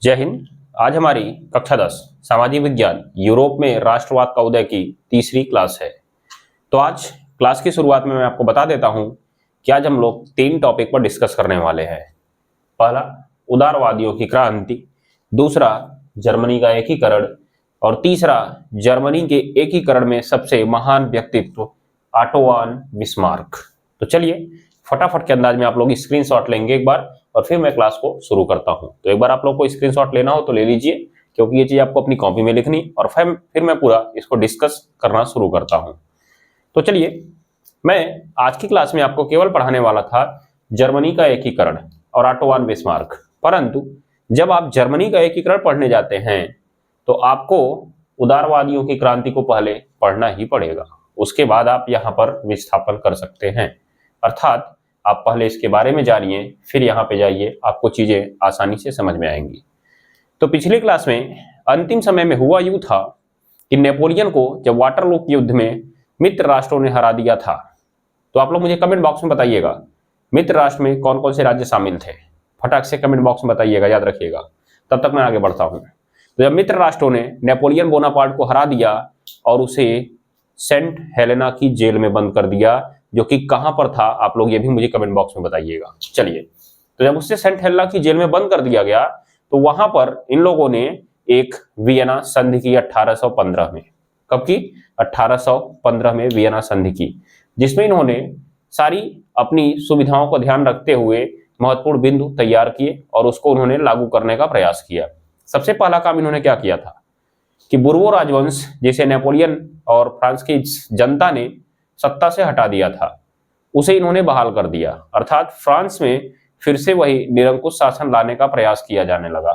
जय हिंद। आज हमारी कक्षा 10 सामाजिक विज्ञान यूरोप में राष्ट्रवाद का उदय की तीसरी क्लास है। तो आज क्लास की शुरुआत में मैं आपको बता देता हूं कि आज हम लोग 3 टॉपिक पर डिस्कस करने वाले हैं। पहला, उदारवादियों की क्रांति। दूसरा, जर्मनी का एकीकरण। और तीसरा, जर्मनी के एकीकरण में सबसे महान व्यक्तित्व ऑटो वॉन बिस्मार्क। तो चलिए फटाफट के अंदाज में आप लोग स्क्रीनशॉट लेंगे एक बार और फिर मैं क्लास को शुरू करता हूं। तो एक बार आप लोग को स्क्रीनशॉट लेना हो तो ले लीजिए, क्योंकि ये चीज आपको अपनी कॉपी में लिखनी और फिर मैं पूरा इसको डिस्कस करना शुरू करता हूं। तो चलिए, मैं आज की क्लास में आपको केवल पढ़ाने वाला था जर्मनी का एकीकरण और ऑटो वॉन बिस्मार्क। परंतु जब आप जर्मनी का एकीकरण पढ़ने जाते हैं तो आपको उदारवादियों की क्रांति को पहले पढ़ना ही पड़ेगा, उसके बाद आप यहाँ पर विस्थापन कर सकते हैं। अर्थात आप पहले इसके बारे में जानिए, फिर यहाँ पे जाइए, आपको चीजें आसानी से समझ में आएंगी। तो पिछली क्लास में अंतिम समय में हुआ यूं था कि नेपोलियन को जब वाटरलू के युद्ध में मित्र राष्ट्रों ने हरा दिया था, तो आप लोग मुझे कमेंट बॉक्स में बताइएगा मित्र राष्ट्र में कौन कौन से राज्य शामिल थे। फटाक से कमेंट बॉक्स में बताइएगा, याद रखिएगा। तब तक मैं आगे बढ़ता हूँ। तो जब मित्र राष्ट्रों ने नेपोलियन बोनापार्ट को हरा दिया और उसे सेंट हेलेना की जेल में बंद कर दिया, जो कि कहां पर था आप लोग ये भी मुझे कमेंट बॉक्स में बताइएगा। चलिए, तो जब उससे सेंट हेलेना की जेल में बंद कर दिया गया तो वहां पर इन लोगों ने एक वियना संधि की 1815 में। कब की? 1815 में वियना संधि की, जिसमें इन्होंने सारी अपनी सुविधाओं को ध्यान रखते हुए महत्वपूर्ण बिंदु तैयार किए और उसको उन्होंने लागू करने का प्रयास किया। सबसे पहला काम इन्होंने क्या किया था कि बुर्बो राजवंश, जिसे नेपोलियन और फ्रांस की जनता ने सत्ता से हटा दिया था, उसे इन्होंने बहाल कर दिया। अर्थात फ्रांस में फिर से वही निरंकुश शासन लाने का प्रयास किया जाने लगा।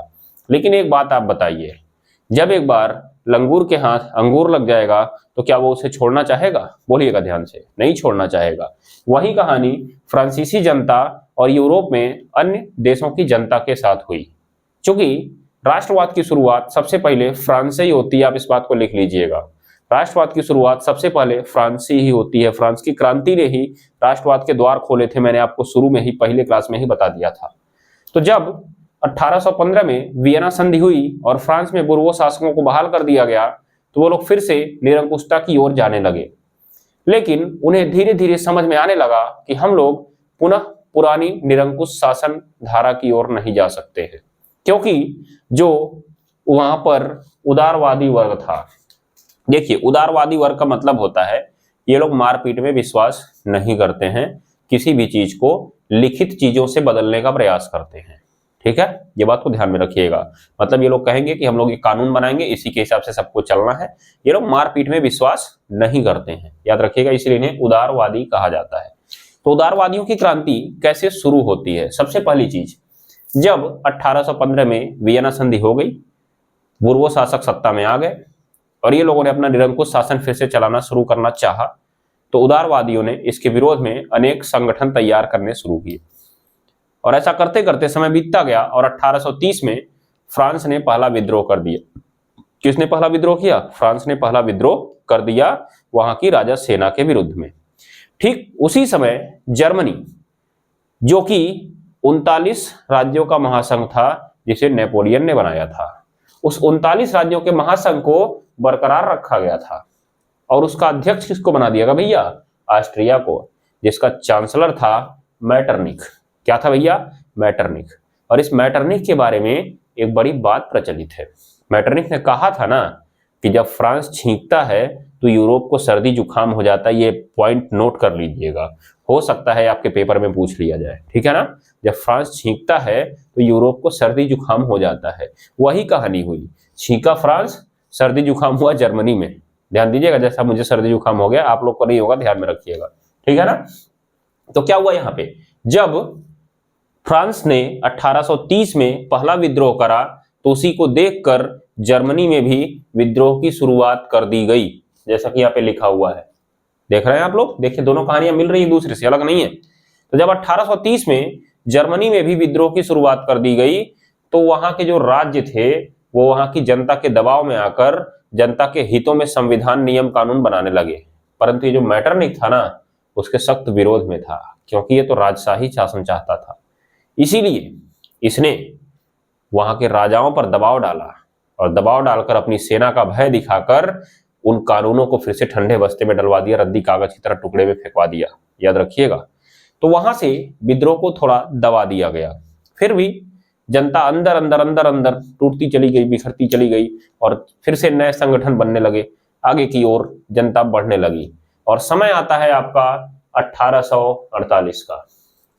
लेकिन एक बात आप बताइए, जब एक बार लंगूर के हाथ अंगूर लग जाएगा तो क्या वो उसे छोड़ना चाहेगा? बोलिएगा ध्यान से, नहीं छोड़ना चाहेगा। वही कहानी फ्रांसीसी जनता और यूरोप में अन्य देशों की जनता के साथ हुई। चूंकि राष्ट्रवाद की शुरुआत सबसे पहले फ्रांस से ही होती है, आप इस बात को लिख लीजिएगा। राष्ट्रवाद की शुरुआत सबसे पहले फ्रांस से ही होती है। फ्रांस की क्रांति ने ही राष्ट्रवाद के द्वार खोले थे, मैंने आपको शुरू में ही पहले क्लास में ही बता दिया था। तो जब 1815 में वियना संधि हुई और फ्रांस में बुर्बो शासकों को बहाल कर दिया गया तो वो लोग फिर से निरंकुशता की ओर जाने लगे। लेकिन उन्हें धीरे धीरे समझ में आने लगा कि हम लोग पुनः पुरानी निरंकुश शासन धारा की ओर नहीं जा सकते हैं, क्योंकि जो वहां पर उदारवादी वर्ग था, देखिए उदारवादी वर्ग का मतलब होता है ये लोग मारपीट में विश्वास नहीं करते हैं, किसी भी चीज को लिखित चीजों से बदलने का प्रयास करते हैं। ठीक है, ये बात को ध्यान में रखिएगा। मतलब ये लोग कहेंगे कि हम लोग एक कानून बनाएंगे, इसी के हिसाब से सबको चलना है। ये लोग मारपीट में विश्वास नहीं करते हैं, याद रखिएगा, इसलिए इन्हें उदारवादी कहा जाता है। तो उदारवादियों की क्रांति कैसे शुरू होती है? सबसे पहली चीज, जब 1815 में वियना संधि हो गई, बुर्बो शासक सत्ता में आ गए और ये लोगों ने अपना निरंकुश शासन फिर से चलाना शुरू करना चाहा, तो उदारवादियों ने इसके विरोध में अनेक संगठन तैयार करने शुरू किए। और ऐसा करते करते समय बीतता गया और 1830 में फ्रांस ने पहला विद्रोह कर दिया। किसने पहला विद्रोह किया? फ्रांस ने पहला विद्रोह कर दिया वहां की राजा सेना के विरुद्ध में। ठीक उसी समय जर्मनी, जो कि 39 राज्यों का महासंघ था जिसे नेपोलियन ने बनाया था, उस 39 राज्यों के महासंघ को बरकरार रखा गया था और उसका अध्यक्ष किसको बना दिया गया भैया? ऑस्ट्रिया को, जिसका चांसलर था मैटरनिख। क्या था भैया? मैटरनिख। और इस मैटरनिख के बारे में एक बड़ी बात प्रचलित है। मैटरनिख ने कहा था ना कि जब फ्रांस छींकता है तो यूरोप को सर्दी जुकाम हो जाता है। ये पॉइंट नोट कर लीजिएगा, हो सकता है आपके पेपर में पूछ लिया जाए। ठीक है ना, जब फ्रांस छींकता है तो यूरोप को सर्दी जुकाम हो जाता है। वही कहानी हुई, छींका फ्रांस, सर्दी जुकाम हुआ जर्मनी में। ध्यान दीजिएगा, जैसा मुझे सर्दी जुकाम हो गया आप लोग को नहीं होगा, ध्यान में रखिएगा। ठीक है ना। तो क्या हुआ यहाँ पे, जब फ्रांस ने 1830 में पहला विद्रोह करा तो उसी को देखकर जर्मनी में भी विद्रोह की शुरुआत कर दी गई, जैसा कि यहाँ पे लिखा हुआ है। देख रहे हैं आप लोग? देखिए, दोनों कहानियां मिल रही है, दूसरे से अलग नहीं है। तो जब 1830 में जर्मनी में भी विद्रोह की शुरुआत कर दी गई तो वहां के जो राज्य थे वो वहां की जनता के दबाव में आकर जनता के हितों में संविधान, नियम, कानून बनाने लगे। परंतु ये जो मैटरनिख था ना, उसके सख्त विरोध में था, क्योंकि ये तो राजशाही शासन चाहता था। इसीलिए इसने वहां के राजाओं पर दबाव डाला और दबाव डालकर अपनी सेना का भय दिखाकर उन कानूनों को फिर से ठंडे बस्ते में डलवा दिया, रद्दी कागज की तरह टुकड़े में फेंकवा दिया, याद रखिएगा। तो वहां से विद्रोह को थोड़ा दबा दिया गया। फिर भी जनता अंदर अंदर अंदर अंदर टूटती चली गई, बिखरती चली गई और फिर से नए संगठन बनने लगे, आगे की ओर जनता बढ़ने लगी। और समय आता है आपका 1848 का।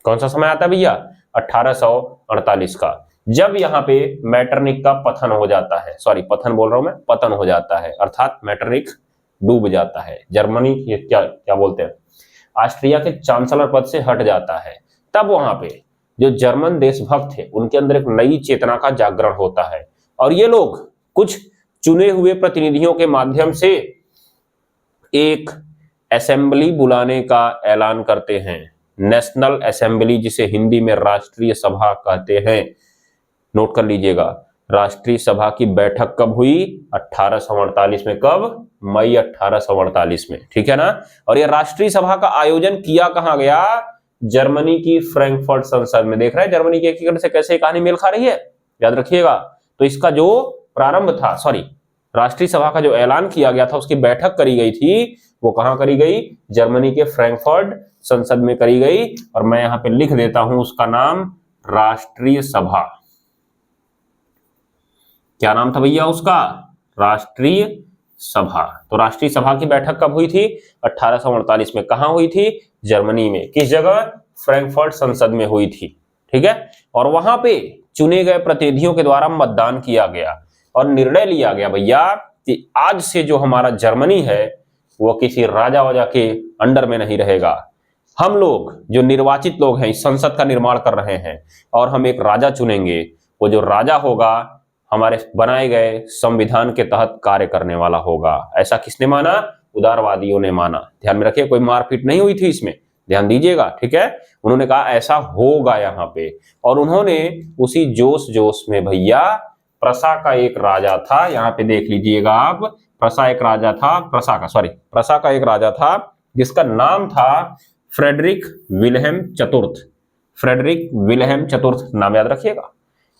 कौन सा समय आता है भैया? 1848 का, जब यहाँ पे मैटरनिख का पतन हो जाता है, सॉरी पतन बोल रहा हूं मैं, पतन हो जाता है, अर्थात मैटरनिख डूब जाता है। जर्मनी ये क्या क्या बोलते हैं, ऑस्ट्रिया के चांसलर पद से हट जाता है। तब वहां पे जो जर्मन देशभक्त थे उनके अंदर एक नई चेतना का जागरण होता है और ये लोग कुछ चुने हुए प्रतिनिधियों के माध्यम से एक असेंबली बुलाने का ऐलान करते हैं, नेशनल असेंबली, जिसे हिंदी में राष्ट्रीय सभा कहते हैं। नोट कर लीजिएगा, राष्ट्रीय सभा की बैठक कब हुई? 1848 में। कब? मई 1848 में, ठीक है ना। और यह राष्ट्रीय सभा का आयोजन किया कहां गया? जर्मनी की फ्रैंकफर्ट संसद में। देख रहे हैं जर्मनी के एकीकरण से कैसे कहानी मेल खा रही है, याद रखिएगा। तो इसका जो प्रारंभ था, सॉरी राष्ट्रीय सभा का जो ऐलान किया गया था, उसकी बैठक करी गई थी, वो कहां करी गई? जर्मनी के फ्रैंकफर्ट संसद में करी गई। और मैं यहां पे लिख देता हूं उसका नाम, राष्ट्रीय सभा। क्या नाम था भैया उसका? राष्ट्रीय सभा। तो राष्ट्रीय सभा की बैठक कब हुई थी? 1848 में। कहां हुई थी? जर्मनी में। किस जगह? फ्रैंकफर्ट संसद में हुई थी, ठीक है। और वहां पे चुने गए प्रतिनिधियों के द्वारा मतदान किया गया और निर्णय लिया गया भैया कि आज से जो हमारा जर्मनी है वो किसी राजा वाजा के अंडर में नहीं रहेगा। हम लोग जो निर्वाचित लोग हैं इस संसद का निर्माण कर रहे हैं और हम एक राजा चुनेंगे। वो जो राजा होगा हमारे बनाए गए संविधान के तहत कार्य करने वाला होगा। ऐसा किसने माना? उदारवादियों ने माना। ध्यान में रखिए, कोई मारपीट नहीं हुई थी इसमें, ध्यान दीजिएगा, ठीक है। उन्होंने कहा ऐसा होगा यहाँ पे। और उन्होंने उसी जोश जोश में भैया, प्रसा का एक राजा था, यहाँ पे देख लीजिएगा आप, प्रसा एक राजा था, प्रसा का एक राजा था जिसका नाम था फ्रेडरिक विल्हेम चतुर्थ। फ्रेडरिक विल्हेम चतुर्थ नाम याद रखिएगा।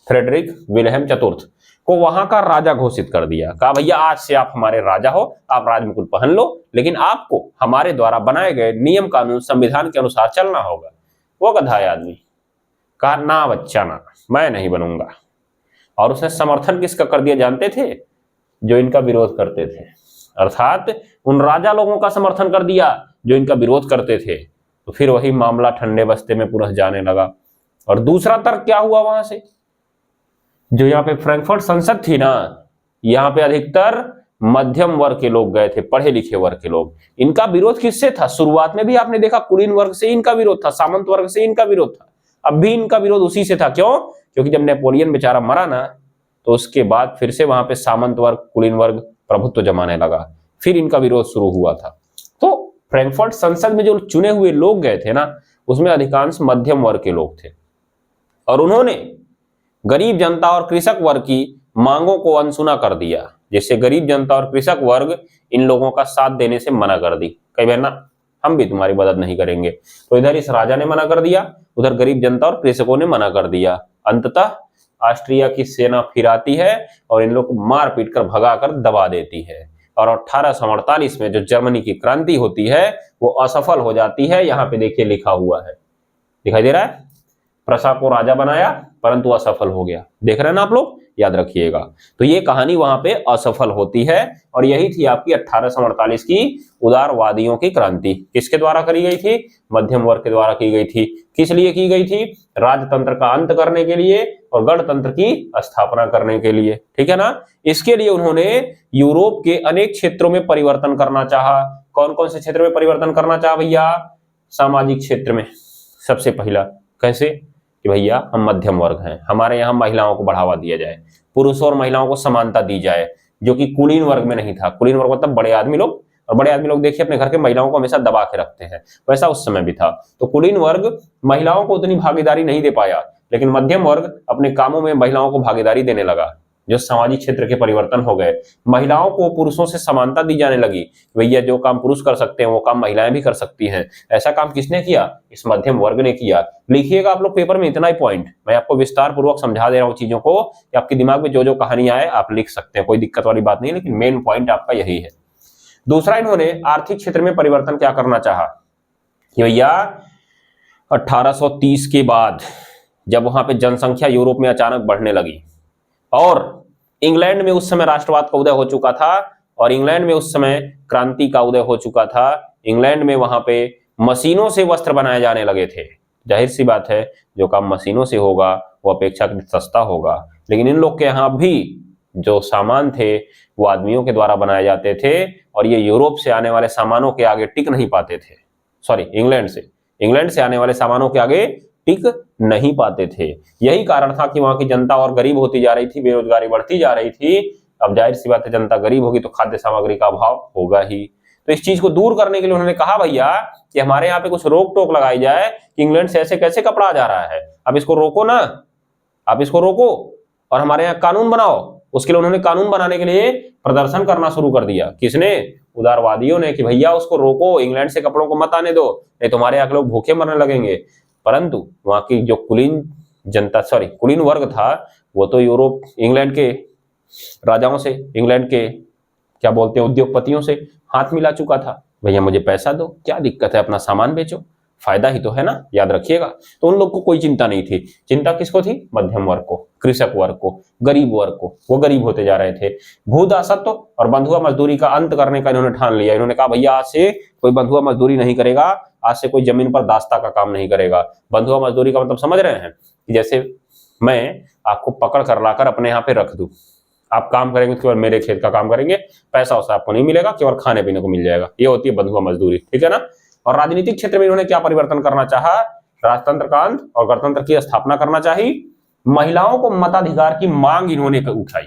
फ्रेडरिक विल्हेम चतुर्थ को वहां का राजा घोषित कर दिया। कहा भैया आज से आप हमारे राजा हो, आप राजमुकुट पहन लो, लेकिन आपको हमारे द्वारा बनाए गए नियम कानून संविधान के अनुसार चलना होगा। वो गधा आदमी कहा ना बच्चा ना, मैं नहीं बनूंगा। और उसने समर्थन किसका कर दिया जानते थे? जो इनका विरोध करते थे, अर्थात उन राजा लोगों का समर्थन कर दिया जो इनका विरोध करते थे। तो फिर वही मामला ठंडे बस्ते में पुनः जाने लगा। और दूसरा तर्क क्या हुआ वहां से? जो यहाँ पे फ्रैंकफर्ट संसद थी ना, यहाँ पे अधिकतर मध्यम वर्ग के लोग गए थे, पढ़े लिखे वर्ग के लोग। इनका विरोध किससे था? शुरुआत में भी आपने देखा कुलीन वर्ग से इनका विरोध था, सामंत वर्ग से इनका विरोध था। अब भी इनका विरोध उसी से था। क्यों? क्योंकि जब नेपोलियन बेचारा मरा ना, तो उसके बाद फिर से वहां पे सामंत वर्ग, कुलीन वर्ग प्रभुत्व जमाने लगा, फिर इनका विरोध शुरू हुआ था। तो फ्रैंकफर्ट संसद में जो चुने हुए लोग गए थे ना, उसमें अधिकांश मध्यम वर्ग के लोग थे और उन्होंने गरीब जनता और कृषक वर्ग की मांगों को अनसुना कर दिया। जैसे गरीब जनता और कृषक वर्ग इन लोगों का साथ देने से मना कर दी, कई बार ना हम भी तुम्हारी मदद नहीं करेंगे। तो इधर इस राजा ने मना कर दिया, उधर गरीब जनता और कृषकों ने मना कर दिया। अंततः ऑस्ट्रिया की सेना फिर आती है और इन लोग को मार पीट कर भगा कर दबा देती है। और 1848 में जो जर्मनी की क्रांति होती है वो असफल हो जाती है। यहाँ पे देखिए लिखा हुआ है, दिखाई दे रहा है, प्रसा को राजा बनाया परंतु असफल हो गया। देख रहे हैं ना आप लोग, याद रखिएगा। तो ये कहानी वहां पे असफल होती है और यही थी आपकी 1848 की उदारवादियों की क्रांति। किसके द्वारा करी गई थी? मध्यम वर्ग के द्वारा की गई थी। किस लिए की गई थी? राजतंत्र का अंत करने के लिए और गणतंत्र की स्थापना करने के लिए, ठीक है ना। इसके लिए उन्होंने यूरोप के अनेक क्षेत्रों में परिवर्तन करना चाहा। कौन कौन से क्षेत्र में परिवर्तन करना चाहा भैया? सामाजिक क्षेत्र में सबसे पहला। कैसे? कि भैया हम मध्यम वर्ग हैं, हमारे यहाँ महिलाओं को बढ़ावा दिया जाए, पुरुषों और महिलाओं को समानता दी जाए, जो कि कुलीन वर्ग में नहीं था। कुलीन वर्ग मतलब बड़े आदमी लोग, और बड़े आदमी लोग देखिए अपने घर के महिलाओं को हमेशा दबा के रखते हैं, वैसा उस समय भी था। तो कुलीन वर्ग महिलाओं को उतनी भागीदारी नहीं दे पाया, लेकिन मध्यम वर्ग अपने कामों में महिलाओं को भागीदारी देने लगा। जो सामाजिक क्षेत्र के परिवर्तन हो गए, महिलाओं को पुरुषों से समानता दी जाने लगी, भैया जो काम पुरुष कर सकते हैं वो काम महिलाएं भी कर सकती हैं। ऐसा काम किसने किया? इस मध्यम वर्ग ने किया। लिखिएगा आप लोग पेपर में इतना ही पॉइंट, मैं आपको विस्तार पूर्वक समझा दे रहा हूँ चीजों को कि आपके दिमाग में जो जो कहानियां आए आप लिख सकते हैं, कोई दिक्कत वाली बात नहीं, लेकिन मेन पॉइंट आपका यही है। दूसरा, इन्होंने आर्थिक क्षेत्र में परिवर्तन क्या करना चाहा कि भैया 1830 के बाद जब वहां पे जनसंख्या यूरोप में अचानक बढ़ने लगी और इंग्लैंड में उस समय राष्ट्रवाद का उदय हो चुका था और इंग्लैंड में उस समय क्रांति का उदय हो चुका था, इंग्लैंड में वहां पे मशीनों से वस्त्र बनाए जाने लगे थे। जाहिर सी बात है जो काम मशीनों से होगा वो अपेक्षाकृत सस्ता होगा, लेकिन इन लोग के यहाँ भी जो सामान थे वो आदमियों के द्वारा बनाए जाते थे और ये यूरोप से आने वाले सामानों के आगे टिक नहीं पाते थे। सॉरी, इंग्लैंड से आने वाले सामानों के आगे टिक नहीं पाते थे। यही कारण था कि वहां की जनता और गरीब होती जा रही थी, बेरोजगारी बढ़ती जा रही थी। अब जाहिर सी बात है जनता गरीब होगी तो खाद्य सामग्री का अभाव होगा ही। तो इस चीज को दूर करने के लिए उन्होंने कहा भैया कि हमारे यहाँ पे कुछ रोक टोक लगाई जाए कि इंग्लैंड से ऐसे कैसे कपड़ा आ जा रहा है, अब इसको रोको ना, आप इसको रोको और हमारे यहाँ कानून बनाओ। उसके लिए उन्होंने कानून बनाने के लिए प्रदर्शन करना शुरू कर दिया। किसने? उदारवादियों ने, कि भैया उसको रोको, इंग्लैंड से कपड़ों को मत आने दो, नहीं तुम्हारे यहाँ के लोग भूखे मरने लगेंगे। परंतु वहां की जो कुलीन वर्ग था वो तो इंग्लैंड के राजाओं से, इंग्लैंड के क्या बोलते हैं उद्योगपतियों से हाथ मिला चुका था। भैया मुझे पैसा दो, क्या दिक्कत है, अपना सामान बेचो, फायदा ही तो है ना, याद रखिएगा। तो उन लोग को कोई चिंता नहीं थी। चिंता किसको थी? मध्यम वर्ग को, कृषक वर्ग को, गरीब वर्ग को। वो गरीब होते जा रहे थे। भूदासत्व और बंधुआ मजदूरी का अंत करने का इन्होंने ठान लिया। इन्होंने कहा भैया आज से कोई बंधुआ मजदूरी नहीं करेगा, आज से कोई जमीन पर दास्ता का काम नहीं करेगा। बंधुआ मजदूरी का मतलब समझ रहे हैं कि जैसे मैं आपको पकड़ कर लाकर अपने यहाँ पे रख दूं, आप काम करेंगे केवल मेरे खेत का काम करेंगे, पैसा उससे आपको नहीं मिलेगा, केवल खाने पीने को मिल जाएगा। ये होती है बंधुआ मजदूरी, ठीक है ना। और राजनीतिक क्षेत्र में इन्होंने क्या परिवर्तन करना चाहा? राजतंत्र कांड और गणतंत्र की स्थापना करना चाहिए। महिलाओं को मताधिकार की मांग इन्होंने उठाई,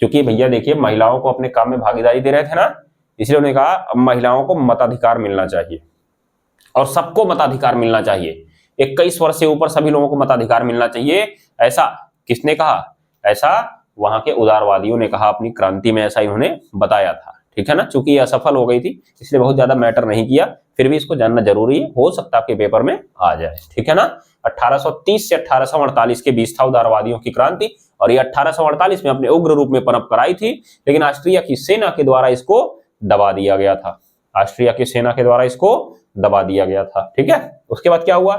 क्योंकि भैया देखिए महिलाओं को अपने काम में भागीदारी दे रहे थे ना, इसलिए उन्होंने कहा महिलाओं को मताधिकार मिलना चाहिए और सबको मताधिकार मिलना चाहिए। 21 वर्ष से ऊपर सभी लोगों को मताधिकार मिलना चाहिए। ऐसा किसने कहा? ऐसा वहां के उदारवादियों ने कहा अपनी क्रांति में, ऐसा इन्होंने बताया था, ठीक है ना। चूंकि ये असफल हो गई थी इसलिए बहुत ज्यादा मैटर नहीं किया, फिर भी इसको जानना जरूरी है, हो सकता है आपके पेपर में आ जाए, ठीक है ना। 1830 से 1848 के बीच था उदारवादियों की क्रांति और ये 1848 में अपने उग्र रूप में पनप कर आई थी, लेकिन ऑस्ट्रिया की सेना के द्वारा इसको दबा दिया गया था। ऑस्ट्रिया की सेना के द्वारा इसको दबा दिया गया था, ठीक है। उसके बाद क्या हुआ?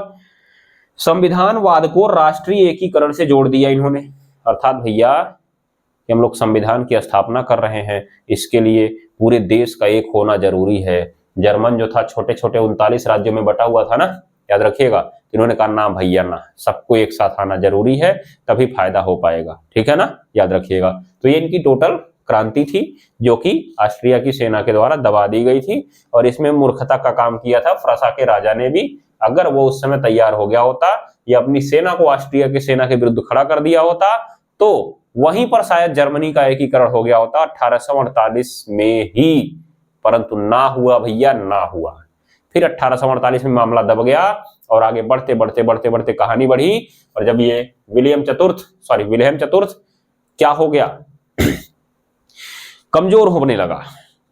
संविधानवाद को राष्ट्रीय एकीकरण से जोड़ दिया इन्होंने, अर्थात भैया कि हम लोग संविधान की स्थापना कर रहे हैं, इसके लिए पूरे देश का एक होना जरूरी है। जर्मन जो था छोटे छोटे 39 राज्यों में बटा हुआ था ना, याद रखिएगा। इन्होंने कहा ना भैया ना, सबको एक साथ आना जरूरी है, तभी फायदा हो पाएगा, ठीक है ना, याद रखिएगा। तो ये इनकी टोटल क्रांति थी जो कि ऑस्ट्रिया की सेना के द्वारा दबा दी गई थी और इसमें मूर्खता का काम किया था फ्रांस के राजा ने भी। अगर वो उस समय तैयार हो गया होता या अपनी सेना को ऑस्ट्रिया की सेना के विरुद्ध खड़ा कर दिया होता तो वहीं पर शायद जर्मनी का एकीकरण हो गया होता 1848 में ही, परंतु ना हुआ भैया, ना हुआ। फिर 1848 में मामला दब गया और आगे बढ़ते बढ़ते बढ़ते बढ़ते कहानी बढ़ी और जब ये विलियम चतुर्थ क्या हो गया, कमजोर होने लगा,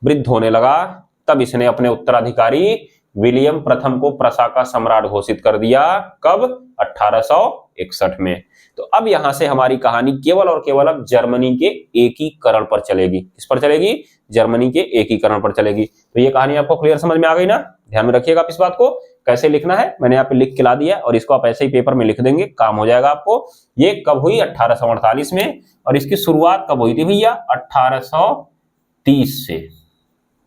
वृद्ध होने लगा, तब इसने अपने उत्तराधिकारी विलियम प्रथम को प्रसा का सम्राट घोषित कर दिया। कब? 1861 में। तो अब यहां से हमारी कहानी केवल और केवल अब जर्मनी के एकीकरण पर चलेगी। किस पर चलेगी? जर्मनी के एकीकरण पर चलेगी। तो ये कहानी आपको क्लियर समझ में आ गई ना? ध्यान में रखिएगा आप इस बात को, कैसे लिखना है मैंने यहाँ पे लिख के ला दिया और इसको आप ऐसे ही पेपर में लिख देंगे, काम हो जाएगा आपको। ये कब हुई? 1848 में। और इसकी शुरुआत कब हुई थी भैया? 1830 से।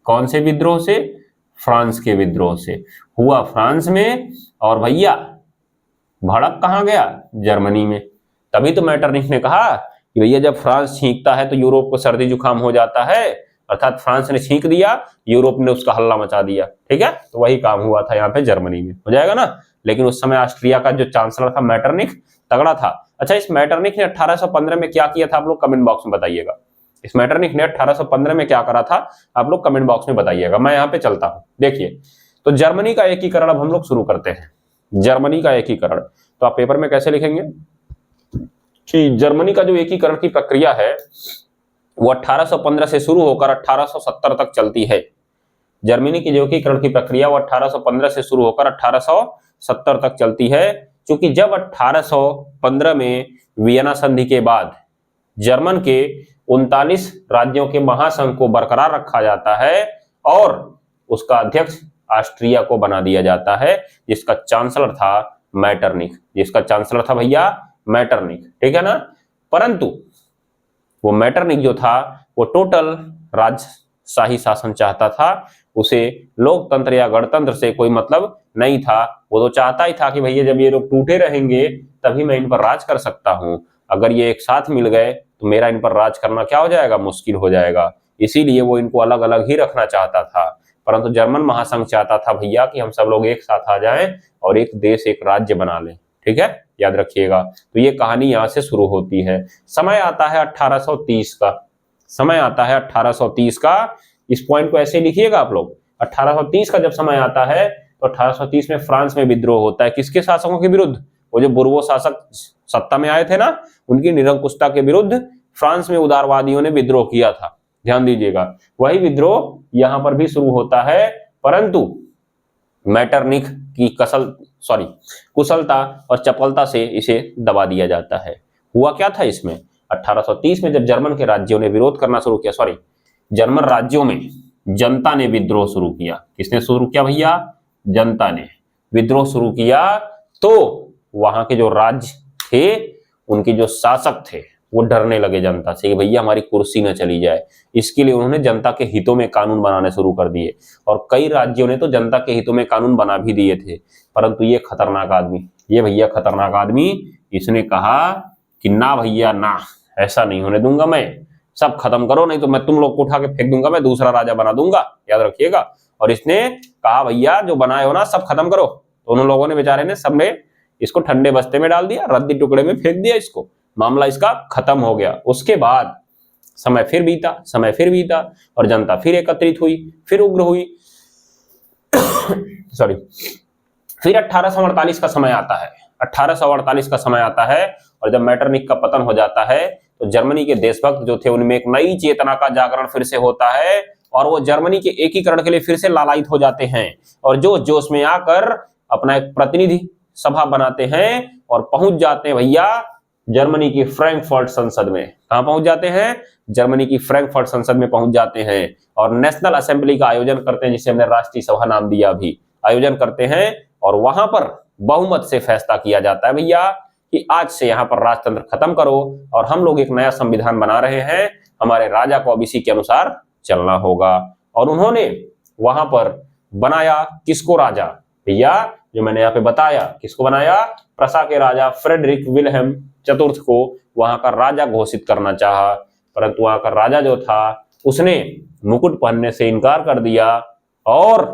कौन से विद्रोह से? फ्रांस के विद्रोह से। हुआ फ्रांस में और भैया भड़क कहां गया? जर्मनी में। तभी तो मेटरनिख ने कहा कि भैया जब फ्रांस छींकता है तो यूरोप को सर्दी जुकाम हो जाता है, अर्थात फ्रांस ने छींक दिया, यूरोप ने उसका हल्ला मचा दिया, ठीक है। तो वही काम हुआ था यहाँ पे जर्मनी में, हो जाएगा ना। लेकिन उस समय ऑस्ट्रिया का जो चांसलर था मेटरनिख, तगड़ा था। अच्छा, इस मेटरनिख ने 1815 में क्या किया था आप लोग कमेंट बॉक्स में बताइएगा। इस मेटरनिख ने 1815 में क्या करा था आप लोग कमेंट बॉक्स में बताइएगा। मैं यहाँ पे चलता हूँ, देखिए। तो जर्मनी का एकीकरण अब हम लोग शुरू करते हैं। जर्मनी का एकीकरण तो आप पेपर में कैसे लिखेंगे? कि जर्मनी का जो एकीकरण की प्रक्रिया है वो 1815 से शुरू होकर 1870 तक चलती है। जर्मनी की जो एकीकरण की प्रक्रिया वो 1815 से शुरू होकर 1870 तक चलती है, क्योंकि जब 1815 में वियना संधि के बाद जर्मन के 39 राज्यों के महासंघ को बरकरार रखा जाता है और उसका अध्यक्ष ऑस्ट्रिया को बना दिया जाता है, जिसका चांसलर था मैटरनिख, जिसका चांसलर था भैया मैटरनिख, ठीक है ना। परंतु वो मैटरनिख जो था वो टोटल राजशाही शासन चाहता था, उसे लोकतंत्र या गणतंत्र से कोई मतलब नहीं था। वो तो चाहता ही था कि भैया जब ये लोग टूटे रहेंगे तभी मैं इन पर राज कर सकता हूं, अगर ये एक साथ मिल गए तो मेरा इन पर राज करना क्या हो जाएगा, मुश्किल हो जाएगा। इसीलिए वो इनको अलग अलग ही रखना चाहता था। परंतु जर्मन महासंघ चाहता था भैया कि हम सब लोग एक साथ आ जाएं और एक देश एक राज्य बना लें, ठीक है, याद रखिएगा। तो ये कहानी यहां से शुरू होती है। समय आता है 1830 का, समय आता है 1830 का। इस पॉइंट को ऐसे लिखिएगा आप लोग, 1830 का जब समय आता है तो 1830 में फ्रांस में विद्रोह होता है। किसके शासकों के विरुद्ध? वो जो बुर्बो शासक सत्ता में आए थे ना, उनकी निरंकुशता के विरुद्ध फ्रांस में उदारवादियों ने विद्रोह किया था, ध्यान दीजिएगा। वही विद्रोह यहां पर भी शुरू होता है, परंतु मैटरनिख की कुशलता और चपलता से इसे दबा दिया जाता है। हुआ क्या था इसमें, 1830 में जब जर्मन के राज्यों ने विरोध करना शुरू किया, जर्मन राज्यों में जनता ने विद्रोह शुरू किया। किसने शुरू किया भैया? जनता ने विद्रोह शुरू किया। तो वहां के जो राज्य थे, उनके जो शासक थे, वो डरने लगे जनता से कि भैया हमारी कुर्सी न चली जाए। इसके लिए उन्होंने जनता के हितों में कानून बनाने शुरू कर दिए, और कई राज्यों ने तो जनता के हितों में कानून बना भी दिए थे। परंतु ये खतरनाक आदमी, ये भैया खतरनाक आदमी, इसने कहा कि ना भैया ना, ऐसा नहीं होने दूंगा मैं, सब खत्म करो, नहीं तो मैं तुम लोग को उठा के फेंक दूंगा, मैं दूसरा राजा बना दूंगा, याद रखिएगा। और इसने कहा भैया जो बनाए हो ना सब खत्म करो। तो उन लोगों ने, बेचारे ने, सबने इसको ठंडे बस्ते में डाल दिया, रद्दी टुकड़े में फेंक दिया इसको, मामला इसका खत्म हो गया। उसके बाद समय फिर बीता और जनता फिर एकत्रित हुई, फिर उग्र हुई फिर 1848 का समय आता है। 1848 का समय आता है और जब मैटरनिख का पतन हो जाता है तो जर्मनी के देशभक्त जो थे उनमें एक नई चेतना का जागरण फिर से होता है, और वो जर्मनी के एकीकरण के लिए फिर से लालायित हो जाते हैं, और जोश में आकर अपना एक प्रतिनिधि सभा बनाते हैं और पहुंच जाते हैं भैया जर्मनी की फ्रैंकफर्ट संसद में। कहां पहुंच जाते हैं? जर्मनी की फ्रैंकफर्ट संसद में पहुंच जाते हैं और नेशनल असेंबली का आयोजन करते हैं, जिसे हमने राष्ट्रीय सभा नाम दिया, अभी आयोजन करते हैं। और वहां पर बहुमत से फैसला किया जाता है भैया कि आज से यहां पर राजतंत्र खत्म करो और हम लोग एक नया संविधान बना रहे हैं, हमारे राजा को अब इसी के अनुसार चलना होगा। और उन्होंने वहां पर बनाया किसको राजा भैया? जो मैंने यहाँ पे बताया, किसको बनाया? प्रसा के राजा फ्रेडरिक विल्हेम चतुर्थ को वहां का राजा घोषित करना चाहा, परंतु वहां का राजा जो था उसने मुकुट पहनने से इनकार कर दिया और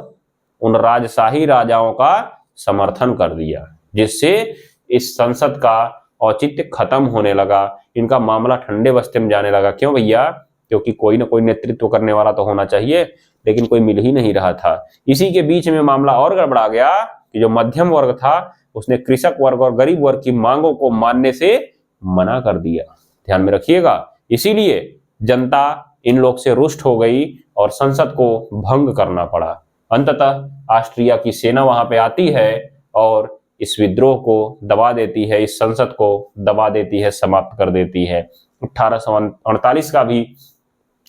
उन राजशाही राजाओं का समर्थन कर दिया, जिससे इस संसद का औचित्य खत्म होने लगा, इनका मामला ठंडे बस्ते में जाने लगा। क्यों भैया? क्योंकि कोई ना कोई नेतृत्व करने वाला तो होना चाहिए, लेकिन कोई मिल ही नहीं रहा था। इसी के बीच में मामला और गड़बड़ा गया कि जो मध्यम वर्ग था उसने कृषक वर्ग और गरीब वर्ग की मांगों को मानने से मना कर दिया, ध्यान में रखिएगा। इसीलिए जनता इन लोग से रुष्ट हो गई और संसद को भंग करना पड़ा। अंततः ऑस्ट्रिया की सेना वहां पे आती है और इस विद्रोह को दबा देती है, इस संसद को दबा देती है, समाप्त कर देती है। 1848 का भी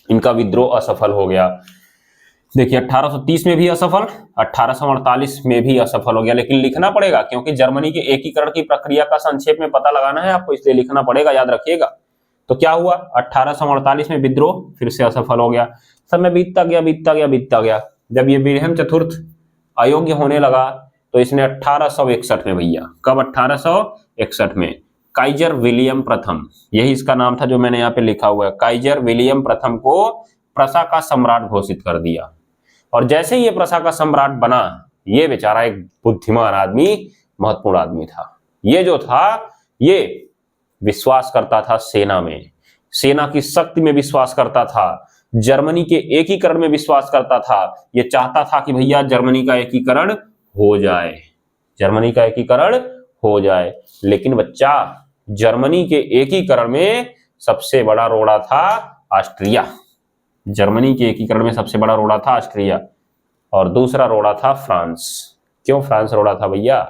इनका विद्रोह असफल हो गया। देखिए 1830 में भी असफल, 1848 में भी असफल हो गया, लेकिन लिखना पड़ेगा क्योंकि जर्मनी के एकीकरण की प्रक्रिया का संक्षेप में पता लगाना है आपको, इसलिए लिखना पड़ेगा, याद रखिएगा। तो क्या हुआ? 1848 में विद्रोह फिर से असफल हो गया। समय बीतता गया। जब ये विल्हेम चतुर्थ अयोग्य होने लगा तो इसने 1861 में भैया, कब? 1861 में काइजर विलियम प्रथम, यही इसका नाम था जो मैंने यहाँ पे लिखा हुआ है, काइजर विलियम प्रथम को प्रसा का सम्राट घोषित कर दिया। और जैसे ही ये प्रसा का सम्राट बना, ये बेचारा एक बुद्धिमान आदमी, महत्वपूर्ण आदमी था। ये जो था ये विश्वास करता था सेना में, सेना की शक्ति में विश्वास करता था, जर्मनी के एकीकरण में विश्वास करता था। ये चाहता था कि भैया जर्मनी का एकीकरण हो जाए, जर्मनी का एकीकरण हो जाए। लेकिन बच्चा जर्मनी के एकीकरण में सबसे बड़ा रोड़ा था ऑस्ट्रिया। जर्मनी के एकीकरण में सबसे बड़ा रोड़ा था ऑस्ट्रिया और दूसरा रोड़ा था फ्रांस। क्यों फ्रांस रोड़ा था भैया?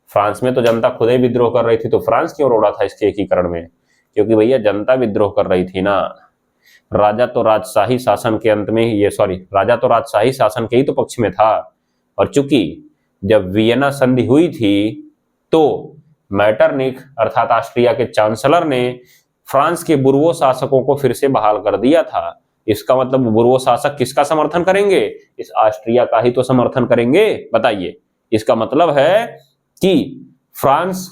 फ्रांस में तो जनता खुद ही विद्रोह कर रही थी, तो फ्रांस क्यों रोड़ा था इसके एकीकरण में? क्योंकि भैया जनता विद्रोह कर रही थी ना। राजा तो राजशाही शासन के अंत में ही राजा तो राजशाही शासन के ही तो पक्ष में था। और चूंकि जब वियना संधि हुई थी तो मैटरनिख अर्थात ऑस्ट्रिया के चांसलर ने फ्रांस के बुर्बो शासकों को फिर से बहाल कर दिया था। इसका मतलब बुर्बो शासक किसका समर्थन करेंगे? इस ऑस्ट्रिया का ही तो समर्थन करेंगे। बताइए, इसका मतलब है कि फ्रांस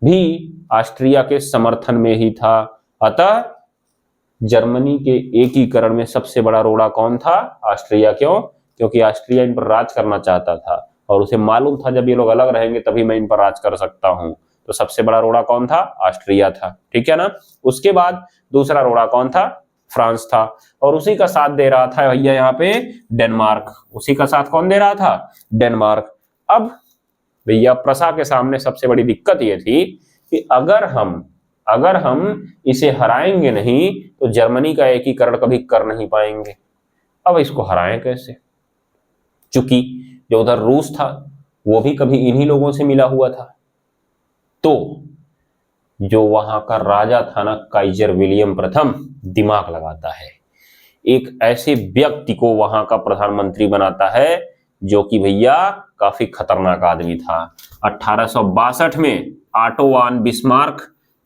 भी ऑस्ट्रिया के समर्थन में ही था। अतः जर्मनी के एकीकरण में सबसे बड़ा रोड़ा कौन था? ऑस्ट्रिया। क्यों? क्योंकि ऑस्ट्रिया इन पर राज करना चाहता था और उसे मालूम था जब ये लोग अलग रहेंगे तभी मैं इन पर राज कर सकता हूं। तो सबसे बड़ा रोड़ा कौन था? ऑस्ट्रिया था। ठीक है ना। उसके बाद दूसरा रोड़ा कौन था? फ्रांस था। और उसी का साथ दे रहा था भैया यहाँ पे डेनमार्क। उसी का साथ कौन दे रहा था? डेनमार्क। अब भैया प्रसा के सामने सबसे बड़ी दिक्कत ये थी कि अगर हम इसे हराएंगे नहीं तो जर्मनी का एकीकरण कभी कर नहीं पाएंगे। अब इसको हराएं कैसे? चूंकि जो उधर रूस था वो भी कभी इन्हीं लोगों से मिला हुआ था। तो जो वहां का राजा था ना, काइजर विलियम प्रथम, दिमाग लगाता है, एक ऐसे व्यक्ति को वहां का प्रधानमंत्री बनाता है जो कि भैया काफी खतरनाक आदमी था। 1862 में ऑटो वन बिस्मार्क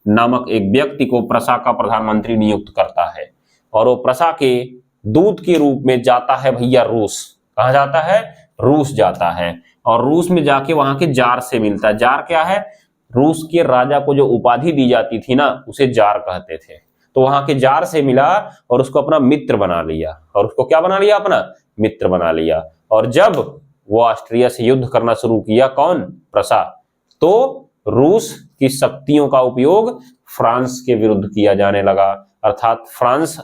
नामक एक व्यक्ति को प्रसा का प्रधानमंत्री नियुक्त करता है और वो प्रसा के दूत के रूप में जाता है भैया रूस। कहां जाता है? रूस जाता है और रूस में जाके वहां के जार से मिलता है। जार क्या है? रूस के राजा को जो उपाधि दी जाती थी ना उसे जार कहते थे। तो वहां के जार से मिला और उसको अपना मित्र बना लिया। और उसको क्या बना लिया? अपना मित्र बना लिया। और जब वो ऑस्ट्रिया से युद्ध करना शुरू किया, कौन? प्रसा, तो रूस की शक्तियों का उपयोग फ्रांस के विरुद्ध किया जाने लगा। अर्थात फ्रांस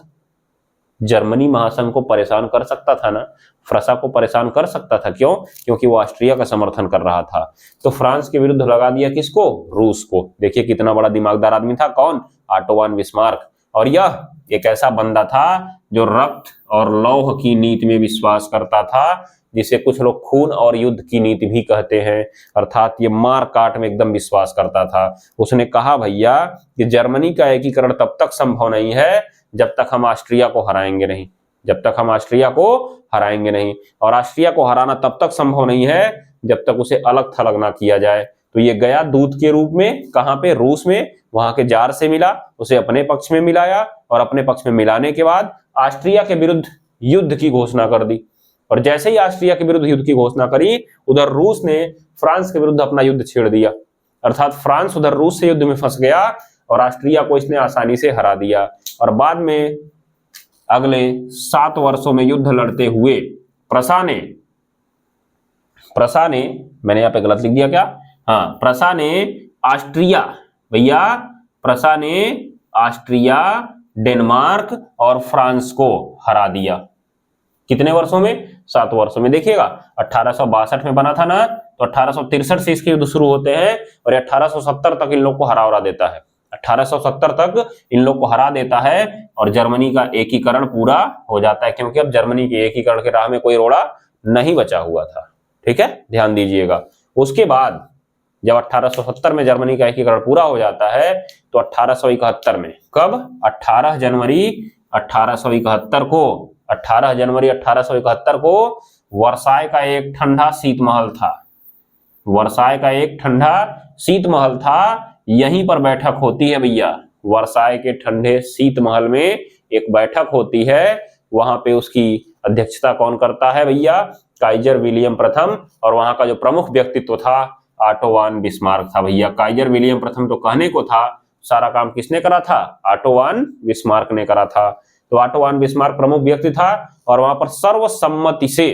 जर्मनी महासंघ को परेशान कर सकता था ना, प्रसा को परेशान कर सकता था। क्यों? क्योंकि वो ऑस्ट्रिया का समर्थन कर रहा था। तो फ्रांस के विरुद्ध लगा दिया किसको? रूस को। देखिए कितना बड़ा दिमागदार आदमी था। कौन? Auto von Bismarck. और यह एक ऐसा बंदा था जो रक्त और लौह की नीति में विश्वास करता था, जिसे कुछ लोग खून और युद्ध की नीति भी कहते हैं। अर्थात ये मार काट में एकदम विश्वास करता था। उसने कहा भैया कि जर्मनी का एकीकरण तब तक संभव नहीं है जब तक हम ऑस्ट्रिया को हराएंगे नहीं। जब तक हम ऑस्ट्रिया को हराएंगे नहीं। और ऑस्ट्रिया को हराना तब तक संभव नहीं है जब तक उसे अलग थलग ना किया जाए। तो ये गया दूत के रूप में, कहां पे? रूस में। वहां के जार से मिला, उसे अपने पक्ष में मिलाया और अपने पक्ष में मिलाने के बाद ऑस्ट्रिया के विरुद्ध युद्ध की घोषणा कर दी। और जैसे ही ऑस्ट्रिया के विरुद्ध युद्ध की घोषणा करी, उधर रूस ने फ्रांस के विरुद्ध अपना युद्ध छेड़ दिया। अर्थात फ्रांस उधर रूस से युद्ध में फंस गया और ऑस्ट्रिया को इसने आसानी से हरा दिया। और बाद में अगले 7 वर्षों में युद्ध लड़ते हुए प्रसा ने मैंने यहां पे गलत लिख दिया क्या? हाँ, प्रसा ने ऑस्ट्रिया, भैया प्रसा ने ऑस्ट्रिया, डेनमार्क और फ्रांस को हरा दिया। कितने वर्षों में? 7 वर्षों में। देखिएगा 1862 में बना था ना, तो 1863 से इसके युद्ध शुरू होते हैं और 1870 तक इन लोग को हरा देता है। 1870 तक इन लोग को हरा देता है और जर्मनी का एकीकरण पूरा हो जाता है, क्योंकि अब जर्मनी के एकीकरण के राह में कोई रोड़ा नहीं बचा हुआ था। ठीक है, ध्यान दीजिएगा। उसके बाद जब 1870 में जर्मनी का एकीकरण पूरा हो जाता है तो 1871 में, कब? 18 जनवरी 1871 को वर्साय का एक ठंडा शीत महल था। वर्साय का एक ठंडा शीत महल था, यहीं पर बैठक होती है भैया। वर्साय के ठंडे शीत महल में एक बैठक होती है। वहां पे उसकी अध्यक्षता कौन करता है भैया? काइजर विलियम प्रथम। और वहां का जो प्रमुख व्यक्तित्व था ऑटो वन बिस्मार्क था भैया। काइजर विलियम प्रथम तो कहने को था, सारा काम किसने करा था? ऑटो वन बिस्मार्क ने करा था। तो ऑटो वन बिस्मार्क प्रमुख व्यक्ति था और वहां पर सर्वसम्मति से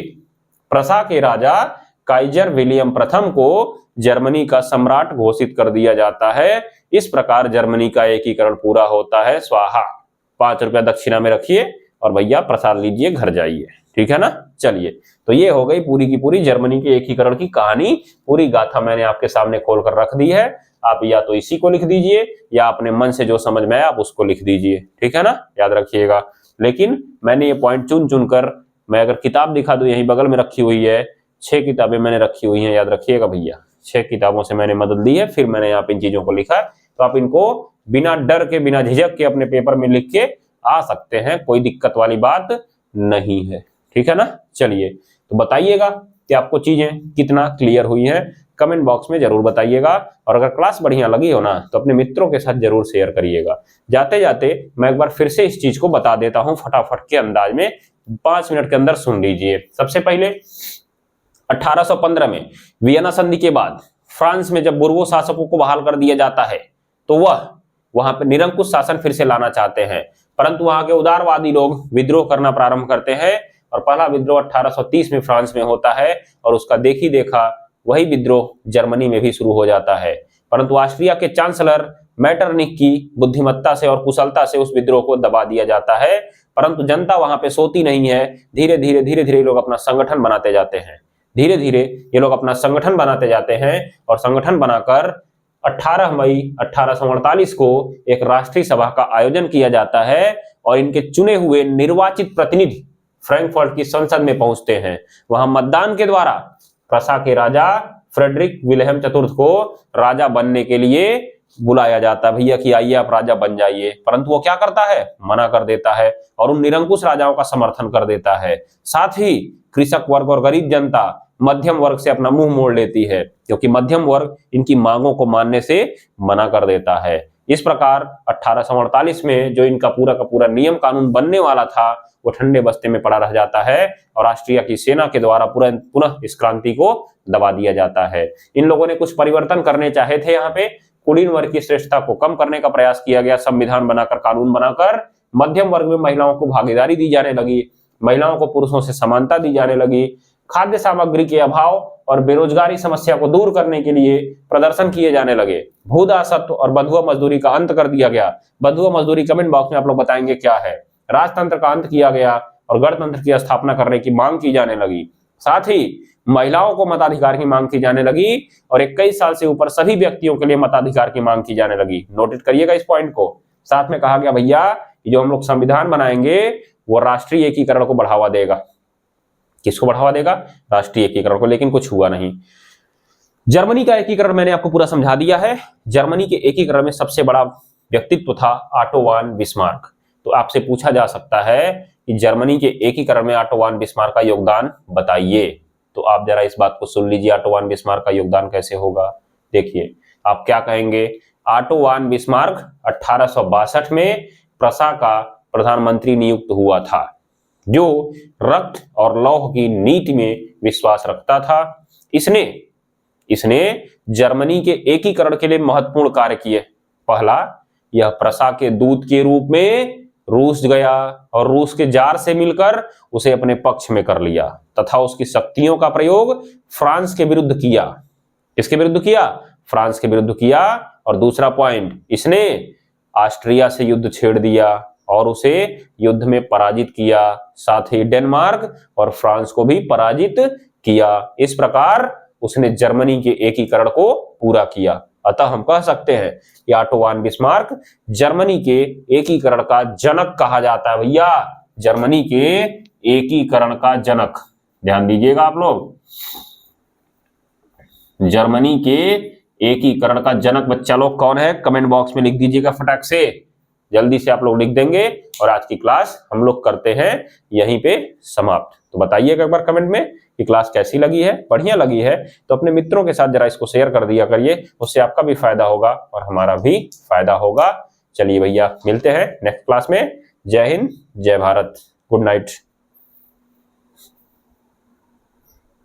प्रसा के राजा काइजर विलियम प्रथम को जर्मनी का सम्राट घोषित कर दिया जाता है। इस प्रकार जर्मनी का एकीकरण पूरा होता है। स्वाहा। 5 रुपया दक्षिणा में रखिए और भैया प्रसाद लीजिए, घर जाइए। ठीक है ना। चलिए, तो ये हो गई पूरी की पूरी जर्मनी के एकीकरण की कहानी। पूरी गाथा मैंने आपके सामने खोलकर रख दी है। आप या तो इसी को लिख दीजिए या अपने मन से जो समझ में आए आप उसको लिख दीजिए, ठीक है ना, याद रखिएगा। लेकिन मैंने ये पॉइंट चुन चुन कर, मैं अगर किताब दिखा दूं, यहीं बगल में रखी हुई है, 6 किताबें मैंने रखी हुई हैं, याद रखिएगा भैया, 6 किताबों से मैंने मदद ली है, फिर मैंने यहाँ पे इन चीजों को लिखा है। तो आप इनको बिना डर के, बिना झिझक के अपने पेपर में लिख के आ सकते हैं, कोई दिक्कत वाली बात नहीं है, ठीक है ना। चलिए, तो बताइएगा कि आपको चीजें कितना क्लियर हुई हैं, कमेंट बॉक्स में जरूर बताइएगा। और अगर क्लास बढ़िया लगी हो ना तो अपने मित्रों के साथ जरूर शेयर करिएगा। जाते जाते मैं एक बार फिर से इस चीज को बता देता हूं फटाफट के अंदाज में, 5 मिनट के अंदर सुन लीजिए। सबसे पहले 1815 में वियना संधि के बाद फ्रांस में जब बुर्बो शासकों को बहाल कर दिया जाता है तो वह वहां पर निरंकुश शासन फिर से लाना चाहते हैं, परंतु वहां के उदारवादी लोग विद्रोह करना प्रारंभ करते हैं और पहला विद्रोह 1830 में फ्रांस में होता है और उसका देखी देखा वही विद्रोह जर्मनी में भी शुरू हो जाता है। परंतु ऑस्ट्रिया के चांसलर मेटरनिक की बुद्धिमत्ता से और कुशलता से उस विद्रोह को दबा दिया जाता है, परंतु जनता वहां पे सोती नहीं है। धीरे धीरे लोग अपना संगठन बनाते जाते हैं, धीरे धीरे ये लोग अपना संगठन बनाते जाते हैं और संगठन बनाकर 18 मई 1848 को एक राष्ट्रीय सभा का आयोजन किया जाता है और इनके चुने हुए निर्वाचित प्रतिनिधि फ्रैंकफर्ट की संसद में पहुंचते हैं। वहां मतदान के द्वारा प्रसा के राजा फ्रेडरिक विल्हेम चतुर्थ को राजा बनने के लिए बुलाया जाता है, भैया कि आइए आप राजा बन जाइए, परंतु वो क्या करता है, मना कर देता है और उन निरंकुश राजाओं का समर्थन कर देता है। साथ ही कृषक वर्ग और गरीब जनता मध्यम वर्ग से अपना मुंह मोड़ लेती है, क्योंकि मध्यम वर्ग इनकी मांगों को मानने से मना कर देता है। इस प्रकार 1848 में जो इनका पूरा का पूरा नियम कानून बनने वाला था वो ठंडे बस्ते में पड़ा रह जाता है और ऑस्ट्रिया की सेना के द्वारा पुनः इस क्रांति को दबा दिया जाता है। इन लोगों ने कुछ परिवर्तन करने चाहे थे, यहाँ पे कुलीन वर्ग की श्रेष्ठता को कम करने का प्रयास किया गया, संविधान बनाकर, कानून बनाकर मध्यम वर्ग में महिलाओं को भागीदारी दी जाने लगी, महिलाओं को पुरुषों से समानता दी जाने लगी, खाद्य सामग्री के अभाव और बेरोजगारी समस्या को दूर करने के लिए प्रदर्शन किए जाने लगे, भूदासत्व और बंधुआ मजदूरी का अंत कर दिया गया। बंधुआ मजदूरी कमेंट बॉक्स में आप लोग बताएंगे क्या है। राजतंत्र का अंत किया गया और गणतंत्र की स्थापना करने की मांग की जाने लगी। साथ ही महिलाओं को मताधिकार की मांग की जाने लगी और 21 साल से ऊपर सभी व्यक्तियों के लिए मताधिकार की मांग की जाने लगी। नोटिस करिएगा इस पॉइंट को। साथ में कहा गया भैया जो हम लोग संविधान बनाएंगे वो राष्ट्रीय एकीकरण को बढ़ावा देगा। किसको बढ़ावा देगा? राष्ट्रीय एकीकरण को। लेकिन कुछ हुआ नहीं। जर्मनी का एकीकरण मैंने आपको पूरा समझा दिया है। जर्मनी के एकीकरण में सबसे बड़ा व्यक्तित्व था ऑटो वन बिस्मार्क। तो आपसे पूछा जा सकता है कि जर्मनी के एकीकरण में ऑटो वन बिस्मार्क का योगदान बताइए। तो आप जरा इस बात को सुन लीजिए, ऑटो वन बिस्मार्क का योगदान कैसे होगा। देखिए आप क्या कहेंगे। ऑटो वन बिस्मार्क 1862 में प्रसा का प्रधानमंत्री नियुक्त हुआ था, जो रक्त और लौह की नीति में विश्वास रखता था। इसने जर्मनी के एकीकरण के लिए महत्वपूर्ण कार्य किए। पहला, यह प्रसा के दूत के रूप में रूस गया और रूस के जार से मिलकर उसे अपने पक्ष में कर लिया तथा उसकी शक्तियों का प्रयोग फ्रांस के विरुद्ध किया। किसके विरुद्ध किया? फ्रांस के विरुद्ध किया। और दूसरा पॉइंट, इसने ऑस्ट्रिया से युद्ध छेड़ दिया और उसे युद्ध में पराजित किया। साथ ही डेनमार्क और फ्रांस को भी पराजित किया। इस प्रकार उसने जर्मनी के एकीकरण को पूरा किया। अतः हम कह सकते हैं कि ऑटो वन बिस्मार्क जर्मनी के एकीकरण का जनक कहा जाता है। भैया जर्मनी के एकीकरण का जनक, ध्यान दीजिएगा आप लोग, जर्मनी के एकीकरण का जनक बच्चा लोग कौन है? कमेंट बॉक्स में लिख दीजिएगा फटाक से, जल्दी से आप लोग लिख देंगे। और आज की क्लास हम लोग करते हैं यहीं पे समाप्त। तो बताइएगा एक बार कमेंट में कि क्लास कैसी लगी है। बढ़िया लगी है तो अपने मित्रों के साथ जरा इसको शेयर कर दिया करिए, उससे आपका भी फायदा होगा और हमारा भी फायदा होगा। चलिए भैया मिलते हैं नेक्स्ट क्लास में। जय हिंद, जय भारत, गुड नाइट।